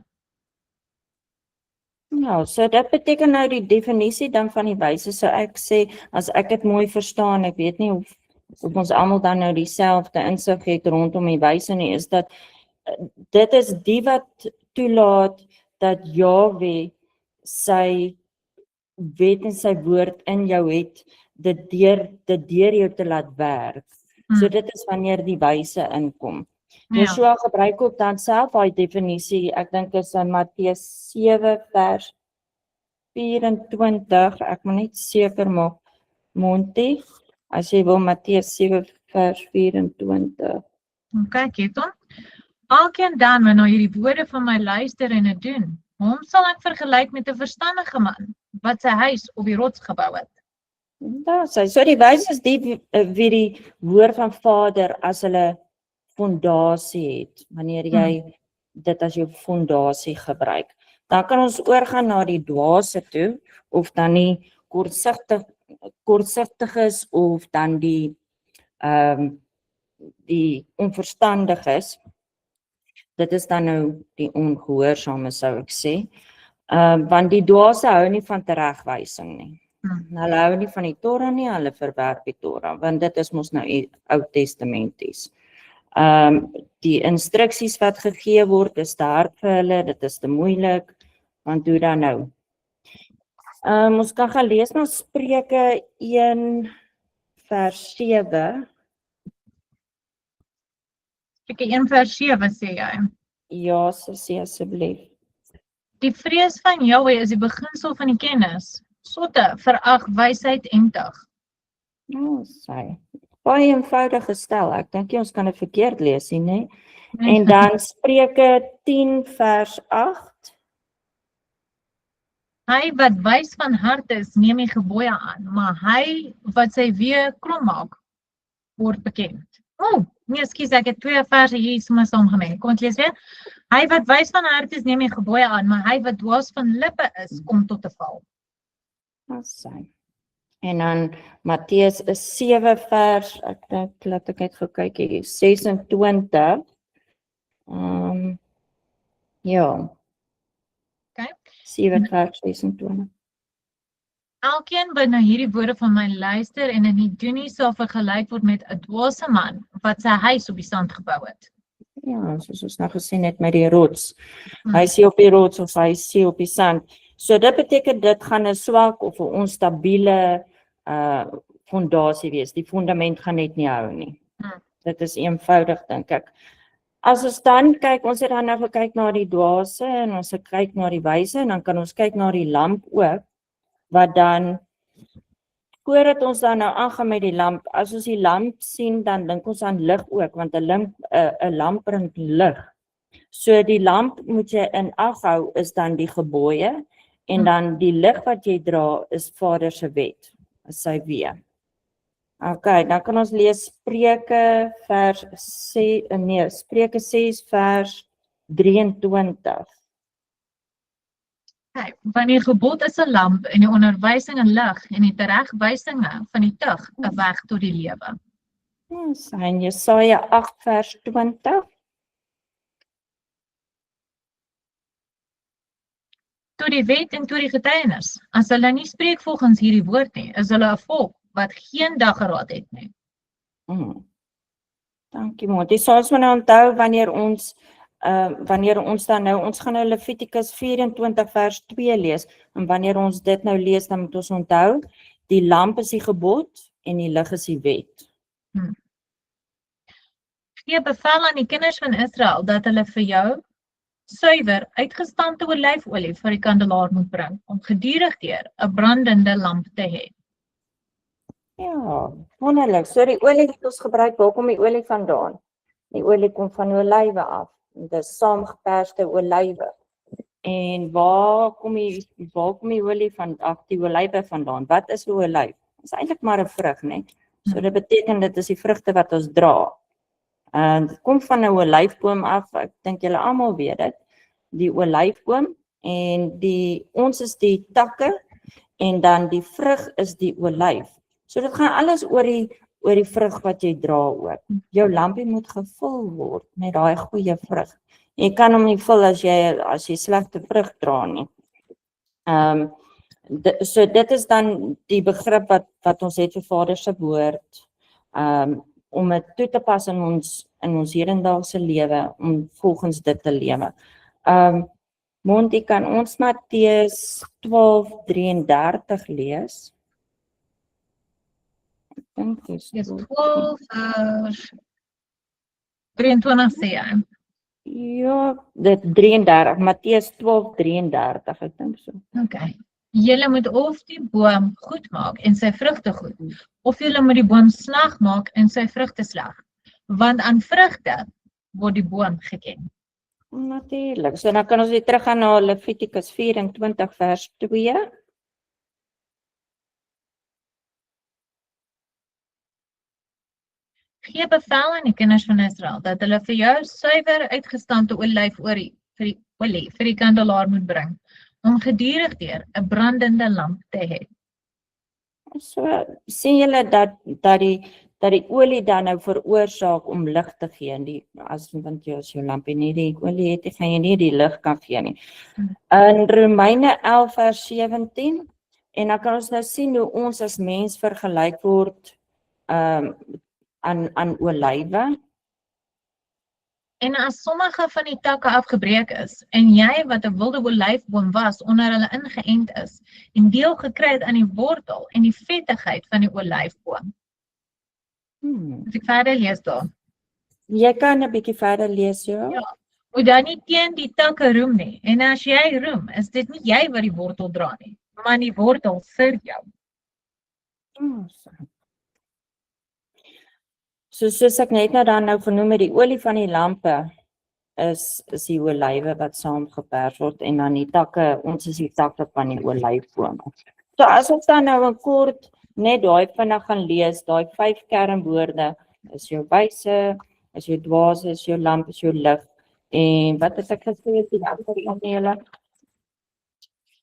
Nou, so dit beteken nou die definisie dan van die wyse. So ek sê, as ek dit mooi verstaan, ek weet nie of ons almal dan nou dieselfde insig het rondom die wyse nie, is dat dit is die wat toelaat dat Jahweh sy wet en sy woord in jou het, dit deur jou te laat werk. So dit is wanneer die wyse inkom. Joshua gebruik ook dan self daai definisie, ek dink is in Matteus 7 vers 24, ek moet net seker maak, Monty, as jy wil Matteus 7 vers 24. Okay, Keton. Elkeen dan wat na hierdie woorde van my luister en dit doen, hom sal ek vergelyk met 'n verstandige man, wat sy huis op die rots gebou het. So die wyse is die wie die woord van Vader as hulle fondasie het, wanneer jy dit as jou fondasie gebruik. Dan kan ons oorgaan na die dwaase toe, of dan die kortsigtiges, of dan die die onverstandiges, dit is dan nou die ongehoorsame sou ek sê, want die dwaase hou nie van teregwysing nie. Hulle hou nie van die Torah nie, hulle verwerp die Torah, want dit is mos nou Ou Testamenties. Die instruksies wat gegee word is te hard vir hulle, dit is te moeilik, want hoe dan nou? Ons kan gaan lees na Spreuke 1 vers 7. Spreuke 1 vers 7 sê jy. Ja, sussie, asseblief. Die vrees van Jahwe is die beginsel van die kennis. Sotte verag wysheid en tug. Nou, sy. Baie eenvoudig gestel, ek dink nie ons kan dit verkeerd lees nie, né? En dan Spreuke 10 vers 8. Hy wat wys van hart is, neem die gebooie aan, maar hy wat sy weë krom maak, word bekend. Nee, ekskuus, ek het 2 verse hier sommer saamgemeng. Kom ek lees weer. Hy wat wys van hart is, neem die gebooie aan, maar hy wat dwaas van lippe is, kom tot 'n val. Sy. En dan Matteus is 7 vers, ek dink, laat ek net gou kyk hier, 26. Ja. Okay. 7 vers 26. Elkeen wat na hierdie woorde van my luister en dit nie doen nie, sal vergelyk word met 'n dwaase man wat sy huis op die sand gebou het. Ja, soos ons nou gesien het met die rots. Hy sê op die rots of hy sê op die sand. So dit beteken dit gaan 'n swak of 'n onstabiele fondasie wees. Die fundament gaan net nie hou nie. Dit is eenvoudig, dink ek. As ons dan kyk, ons het dan nou gekyk na die dwaase en ons het kyk na die wyse en dan kan ons kyk na die lamp ook, wat dan, voordat ons dan nou aangaan met die lamp, as ons die lamp sien, dan dink ons aan lig ook, want 'n lamp bring lig. So die lamp moet jy in ag hou, is dan die gebooie, en dan die lig wat jy dra, is Vader se wet, is sy weë. Okay, dan kan ons lees Spreuke 6 vers 23. Okay, want die gebod is 'n lamp en die onderwysing 'n lig en die teregwysinge van die tug 'n weg tot die lewe. En Jesaja 8 vers 20. Tot die wet en tot die getuienis. As hulle nie spreek volgens hierdie woord nie, is hulle 'n volk wat geen dageraad het nie. Dankie man. Dis sal ons nou onthou wanneer ons dan nou, ons gaan nou Levitikus 24 vers 2 lees, en wanneer ons dit nou lees, dan moet ons onthou, die lamp is die gebod, en die lig is die wet. Gee bevel aan die kinders van Israel, dat hulle vir jou suiwer uitgestampte olyfolie vir die kandelaar moet bring, om gedurig deur 'n brandende lamp te hê. Ja, wonderlik. So die olie wat ons gebruik, waar kom die olie vandaan? Die olie kom van olywe af. Dit is saamgeperste olywe. En waar kom die olie die olywe vandaan? Wat is 'n olyf? Dit is eintlik maar 'n vrug, né? So dit beteken dit is die vrugte wat ons dra. Dit kom van 'n olyfboom af. Ek dink julle almal weet dit. Die olyfboom, en ons is die takke, en dan die vrug is die olyf. So dit gaan alles oor die vrug wat jy dra ook. Jou lampie moet gevul word met daai goeie vrug. Jy kan hom nie vul as jy slegte vrug dra nie. So dit is dan die begrip wat ons het vir Vader se woord, om dit toe te pas in ons hedendaagse lewe, om volgens dit te lewe. Monty, kan ons Matteus 12:33 lees? Ek dink dit is 12 vers 23 sê hy. Ja, dit 33, Matteus 12:33, ek dink so. Okay. Julle moet of die boom goed maak en sy vrugte goed, of julle moet die boom sleg maak en sy vrugte sleg. Want aan vrugte word die boom geken. Natuurlik. So dan kan ons weer teruggaan na Levitikus 24 vers 2. Gee bevel aan die kinders van Israel dat hulle vir jou suiwer uitgestampte olyfolie vir die kandelaar moet bring, om gedurig deur 'n brandende lamp te hê. So sien julle dat dat die olie dan nou veroorsaak om lig te gee, want jy as jou lampie nie die olie het, gaan jy nie die lig kan gee nie. In Romeine 11 vers 17, en dan kan ons nou sien hoe ons as mens vergelyk word aan olywe. En as sommige van die takke afgebreek is, en jy wat 'n wilde olyfboom was, onder hulle ingeënt is, en deel gekry het aan die wortel en die vettigheid van die olyfboom. As ek verder lees daar. Jy kan 'n bietjie verder lees, ja? Moet dan nie teen die takke roem nie. En as jy roem, is dit nie jy wat die wortel dra nie, maar die wortel vir jou. Soos ek net nou genoem het, die olie van die lampe is die olywe wat saamgepers word en dan die takke, ons is die takke van die olyfboom. So as ons dan nou in kort net daai vinnig gaan lees, daai 5 kernwoorde, is jou wyse, is jou dwaase, is jou lamp, is jou lig. En wat het ek gesê, die ander van julle?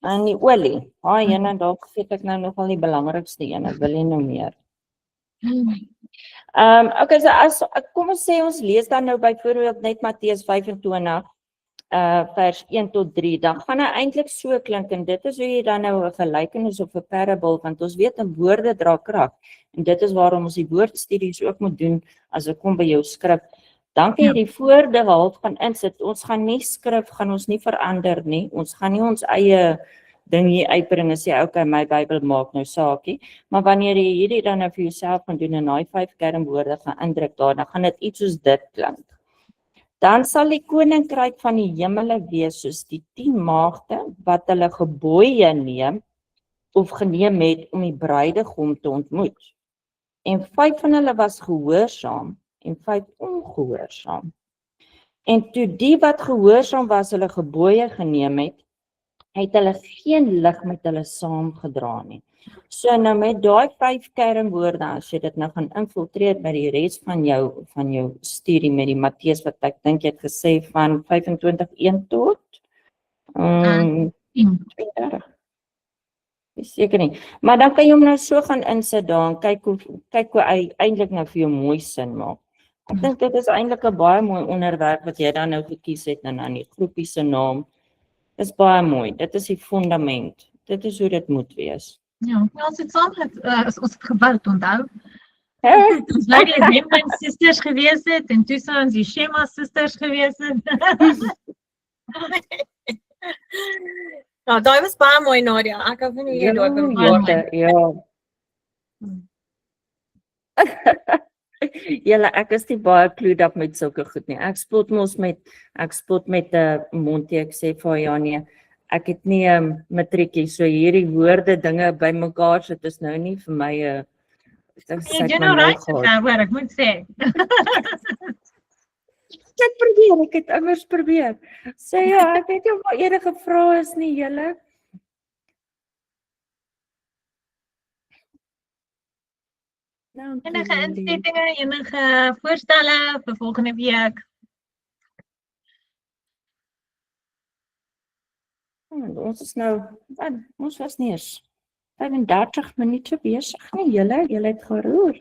En die olie. En dalk sê ek nou nogal die belangrikste een, ek wil nie nou meer. Okay, so kom ons sê ons lees dan nou byvoorbeeld net Matteus 25 vers 1 tot 3, dan gaan hy eintlik so klink en dit is hoe jy dan nou 'n gelykenis of 'n parable, want ons weet 'n woorde dra krag en dit is waarom ons die woordstudies ook moet doen as ek kom by jou skrif. Dan kan jy die voordeel half gaan insit. Ons gaan nie skrif, gaan ons nie verander nie. Ons gaan nie ons eie ding hier uitbring en sê, okay, my Bybel maak nou saakie. Maar wanneer jy hierdie dan nou vir jouself gaan doen en daai 5 kernwoorde gaan indruk daar, dan gaan dit iets soos dit klink. Dan sal die koninkryk van die hemele wees soos die 10 maagde wat hulle gebooie neem of geneem het om die bruidegom te ontmoet. En 5 van hulle was gehoorsaam en 5 ongehoorsaam. En toe die wat gehoorsaam was hulle gebooie geneem het hulle geen lig met hulle saamgedra nie. So nou met daai 5 kernwoorde, as jy dit nou gaan infiltreer by die res van jou studie met die Matteus wat ek dink jy het gesê van 25:1 tot 32. Seker nie. Maar dan kan jy hom nou so gaan insit daar en kyk hoe hy eintlik nou vir jou mooi sin maak. Ek dink dit is eintlik 'n baie mooi onderwerp wat jy dan nou gekies het en dan die groepie se naam. Dis baie mooi. Dit is die fundament. Dit is hoe dit moet wees. Ja, ons het saam ons het gebou, onthou. Hè? Ons bly die Rembrandt sisters gewees het en toe sou ons die Shema sisters gewees het. Nou, daai was baie mooi, Nadia. Ek hou van hoe jy daai kan maak. Ja. Julle, ek is nie baie clued up met sulke goed nie. Ek spot met 'n mondjie, ek sê vir ja nee, ek het nie 'n matriekie, so hierdie woorde dinge bymekaar sit is nou nie vir my 'n Jy doen nou reg, hoor, ek moet sê. Ek het immers probeer. Sê ja, ek weet nie of daar enige vrae is nie, julle. Enige insettinge, enige voorstelle vir volgende week? Ons is nou, ons was nie eens 35 minute besig nie, julle het geroer.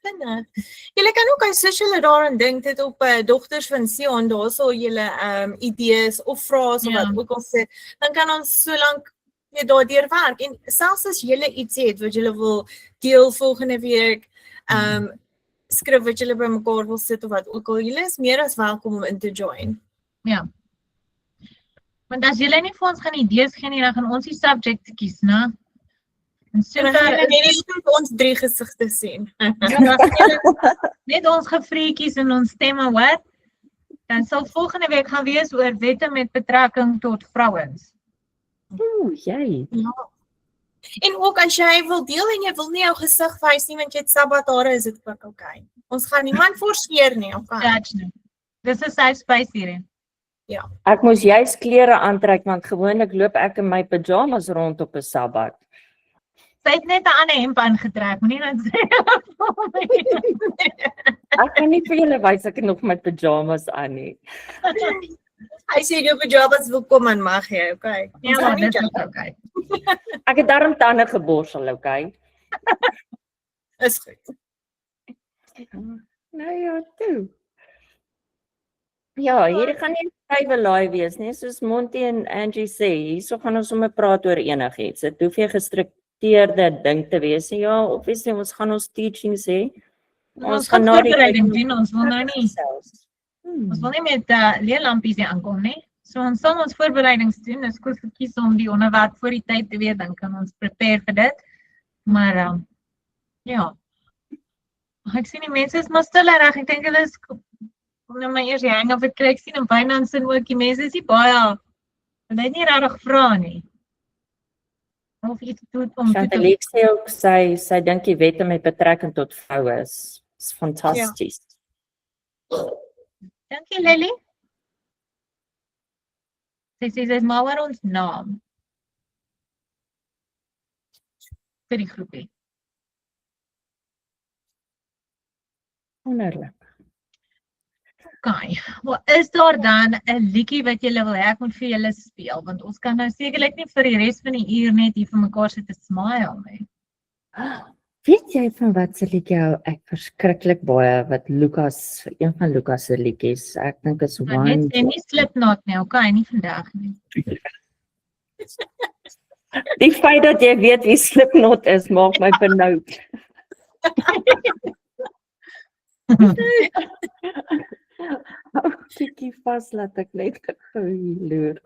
Julle kan ook as julle daaraan dink dit op dogters van Sion, daar sal julle idees of vrae of wat ook al sê, dan kan ons so lank daardeur werk. En selfs as julle iets het wat julle wil deel volgende week, skrif wat julle bymekaar wil sit of wat ook al, julle is meer as welkom om in te join. Ja. Want as julle nie vir ons gaan idees gee nie, dan gaan ons die subject kies, né? En so ons 3 gesigte sien. Net ons gevreetjies en ons stemme wat, dan sal volgende week gaan wees oor wette met betrekking tot vrouens. Jy. Ja. En ook as jy wil deel en jy wil nie jou gesig wys nie want jy het sabbathare, is dit ook okay. Ons gaan niemand forceer nie, okay. Dis 'n safe space hierin. Ja. Ek moes juist klere aantrek want gewoonlik loop ek in my pyjamas rond op 'n Sabbat. Sy het net 'n ander hemp aangetrek, moenie net sê. Ek kan nie vir julle wys ek het nog my pyjamas aan nie. Hy sê jou pyjamas wil kom en mag jy, okay. Ja, dit is okay. Ek het darm tande geborsel, okay. Is goed. Nou ja, toe. Ja, hier gaan nie vywe laai wees nie, soos Monty en Angie sê, hierso gaan ons sommer praat oor enigiets. Dit hoef nie gestruktureerde ding te wees nie. Ja, obviously ons gaan ons teachings hê. Ons gaan na die voorbereiding doen, ons wil nou nie, gesels. ons wil nie met leerlampies hier aankom nie. So ons sal ons voorbereidings doen, as ek verkies om die onderwerp voor die tyd te weet, dan kan ons prepare vir dit. Maar ja, ek sien die mense is maar stil reg, ek dink hulle is nou maar eers die hang of het kry, ek sien in Wynand sin ook, die mense is nie baie, hulle het nie regtig vra nie. Of iets doen om te doen. Chantelik sê ook, sy dink die wette met betrekking tot vroue is fantasties. Dankie Lily. Sy sê sy is maar oor ons naam. Vir die groepie. Wonderlik. Okay, wel is daar dan 'n liedjie wat julle wil hê ek moet vir julle speel, want ons kan nou sekerlik nie vir die res van die uur net hier vir mekaar sit te smile nie. Weet jy van wat se liedjie hou ek verskriklik baie, wat Lucas, een van Lucas se liedjies, ek dink is Maar net One. sê nie Slipknot nie, okay, nie vandag nie. Die feit dat jy weet wie Slipknot is, maak my benoud. Kiekie vas, laat ek net gou hier loer.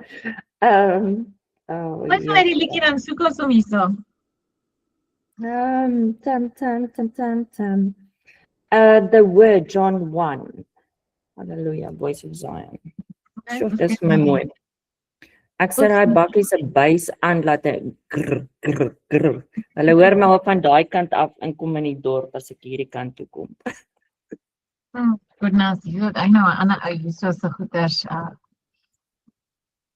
Wat vir die liedjie dan soek ons om hierso? The Word, John 1. Hallelujah, Voice of Zion. Sjoe, dit is vir my mooi. Ek sit daai bakkie se buis aan, laat hy grr, grr, grr. Hulle hoor my al van daai kant af en kom in die dorp as ek hierdie kant toe kom. Goodness, jy het nou 'n ander ou hier so goeders.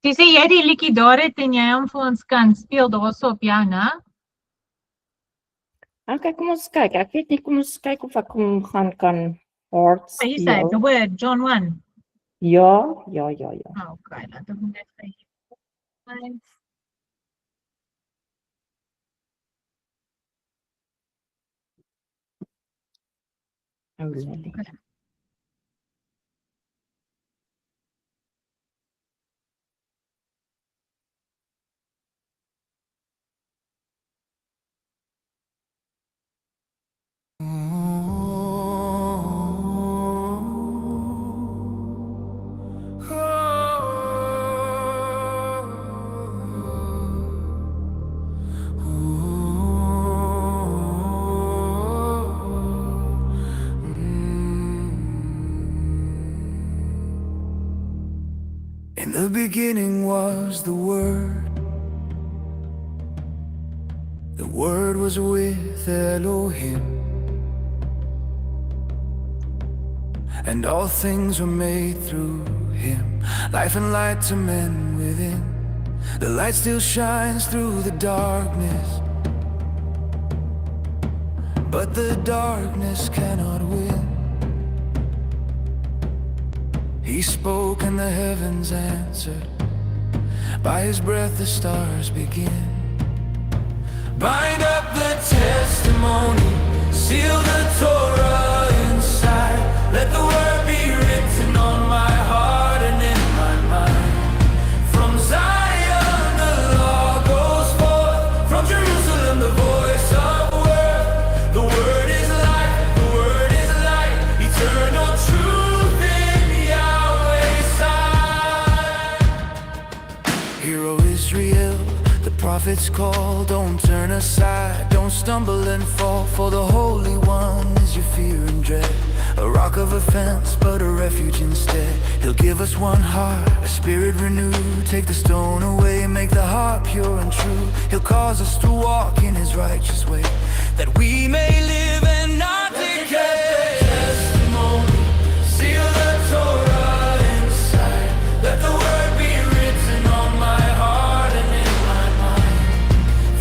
Jy sê jy die liedjie daar het en jy hom vir ons kan speel daarso op jou, né? Okay, kom ons kyk. Ek weet nie, kom ons kyk of ek hom kan hard Jy sê speel. The Word, John 1. Ja. Okay, laat ons net vir find. Oh, Lily. In the beginning was the Word. The Word was with Elohim, and all things were made through Him. Life and light to men within. The light still shines through the darkness, but the darkness cannot win. He spoke and the heavens answered. By His breath the stars begin. Bind up the testimony, seal the Torah inside. Let the word be written on my heart and in my mind. From Zion the law goes forth, from Jerusalem the voice of word. The word is life, the word is light, eternal truth in Yahweh's sight. Hear, O Israel, the prophets call, don't turn aside, don't stumble and fall, for the Holy One is your fear and dread. A rock of offense, but a refuge instead. He'll give us one heart, a spirit renewed. Take the stone away, make the heart pure and true. He'll cause us to walk in His righteous way, that we may live and not decay. Testimony, seal the Torah inside. Let the word be written on my heart and in my mind.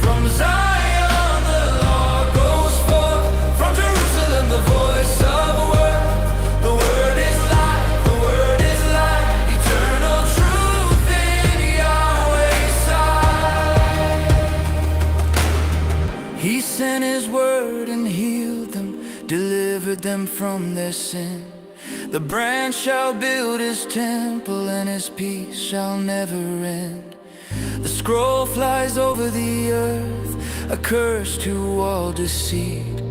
From Zion the law goes forth, from Jerusalem the voice of word. The word is life, the word is light, eternal truth in Yahweh's sight. He sent His word and healed from their sin. The branch shall build his temple, and his peace shall never end. The scroll flies over the earth, a curse to all deceit.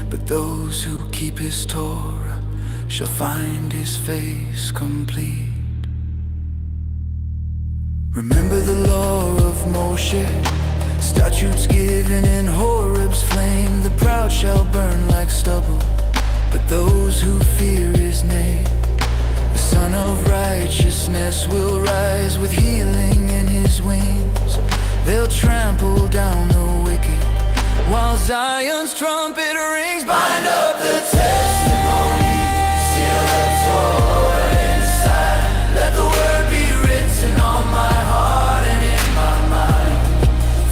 But those who keep his Torah shall find his face complete. Remember the law of Moshe, statutes given in Horeb's flame. The proud shall burn like stubble, but those who fear his name, the Son of Righteousness will rise with healing in his wings. They'll trample down the wicked, while Zion's trumpet rings. Bind up the testimony, seal the Torah inside. Let the word be written on my heart and in my mind.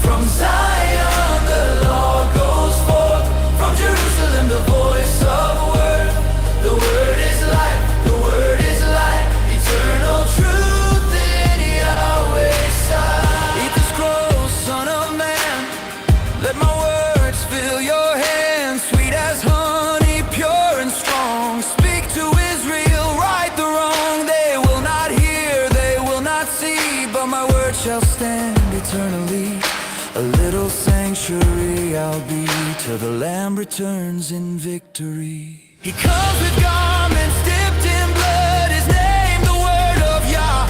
From Zion the law goes forth, from Jerusalem the voice of word. The word is life, the word is light, eternal truth in Yahweh's sight. Eat the scroll, Son of Man, let my words fill your hands. Sweet as honey, pure and strong. Speak to Israel, right the wrong. They will not hear, they will not see, but my word shall stand eternally. A little sanctuary I'll be, till the Lamb returns in victory. He comes with garments dipped in blood, his name the word of Yah.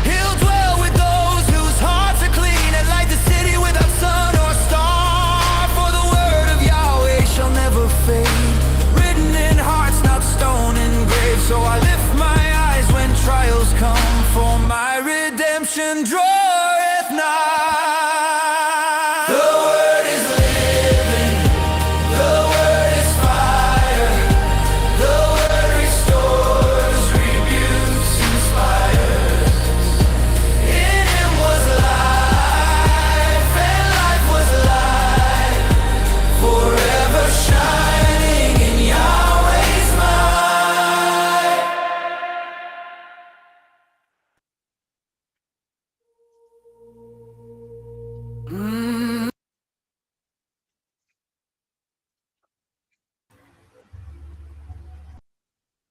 He'll dwell with those whose hearts are clean, and light the city without sun or star. For the word of Yahweh shall never fade, written in hearts, not stone engraved. So I lift my eyes when trials come, for my redemption draweth nigh.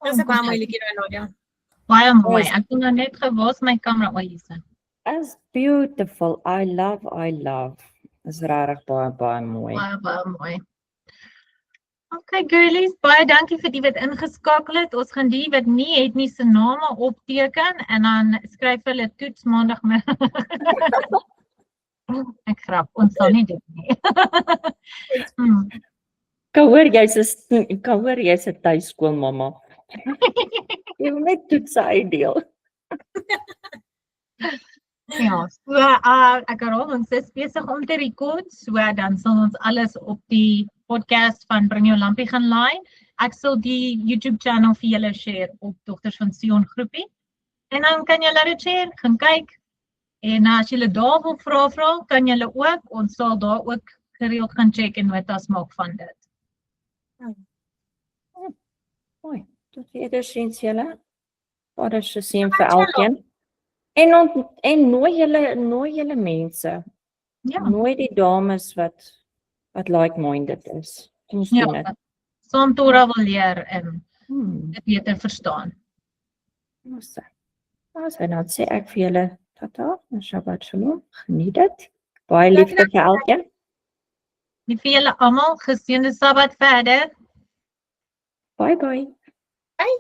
Dis 'n baie mooi liedjie daai, Nadia. Baie mooi. Yes. Ek het nou net gewas my kamera oor hier sit. As beautiful. I love. Is regtig baie mooi. Baie mooi. Okay girlies, baie dankie vir die wat ingeskakel het. Ons gaan die wat nie het nie se name opteken en dan skryf hulle toets maandagmiddag. Ek grap, ons sal nie dit nie. Kan hoor jy's 'n tuiskoolmamma. Jy moet net toetse uitdeel. Ja, so ek herhaal, ons is besig om te rekord, so dan sal ons alles op die podcast van Bring Jou Lampie gaan laai. Ek sal die YouTube channel vir julle share op Dogters van Sion groepie. En dan kan julle dit share, gaan kyk. En as julle daar wil vra, kan julle ook, ons sal daar ook gereeld gaan check en notas maak van dit. Mooi. Tot wederziens julle. Vader se seën vir elkeen. En nooi julle mense. Ja, Nooi die dames wat like-minded is. Ons doen dit. saam Torah wil leer en Hmm. dit beter verstaan. So dan sê ek vir julle tata en Shabbat Shalom. Geniet dit. Baie liefde vir elkeen. Nie vir julle almal, geseënde Sabbat verder. Bye bye. Bye.